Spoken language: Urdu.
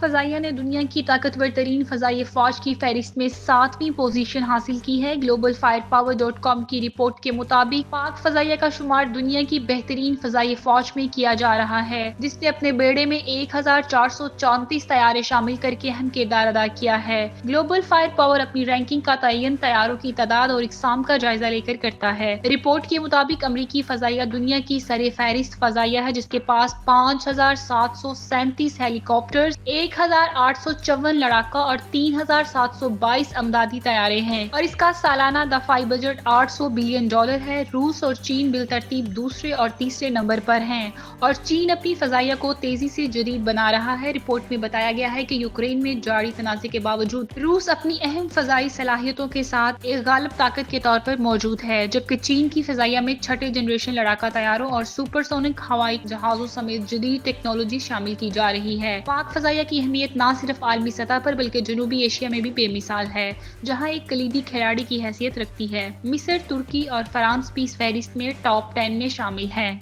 فضائیہ نے دنیا کی طاقتور ترین فضائی فوج کی فہرست میں 7ویں پوزیشن حاصل کی ہے۔ Global fire power dot com کی رپورٹ کے مطابق پاک فضائیہ کا شمار دنیا کی بہترین فضائی فوج میں کیا جا رہا ہے، جس نے اپنے بیڑے میں 1434 طیارے شامل کر کے اہم کردار ادا کیا ہے۔ گلوبل فائر پاور اپنی رینکنگ کا تعین طیاروں کی تعداد اور اقسام کا جائزہ لے کر کرتا ہے۔ رپورٹ کے مطابق امریکی فضائیہ دنیا کی سر فہرست فضائیہ ہے، جس کے پاس 5737 ہیلی کاپٹر، 1854 لڑاکا اور 3722 امدادی طیارے ہیں، اور اس کا سالانہ دفاعی بجٹ $800 بلین ہے۔ روس اور چین بالترتیب دوسرے اور تیسرے نمبر پر ہیں، اور چین اپنی فضائیہ کو تیزی سے جدید بنا رہا ہے۔ رپورٹ میں بتایا گیا ہے کہ یوکرین میں جاری تنازع کے باوجود روس اپنی اہم فضائی صلاحیتوں کے ساتھ ایک غالب طاقت کے طور پر موجود ہے، جبکہ چین کی فضائیہ میں چھٹے جنریشن لڑاکا طیاروں اور سپرسونک ہوائی جہازوں سمیت جدید ٹیکنالوجی شامل کی جا رہی ہے۔ پاک فضائیہ کی اہمیت نہ صرف عالمی سطح پر بلکہ جنوبی ایشیا میں بھی بے مثال ہے، جہاں ایک کلیدی کھلاڑی کی حیثیت رکھتی ہے۔ مصر، ترکی اور فرانس بھی اس فہرست میں ٹاپ 10 میں شامل ہیں۔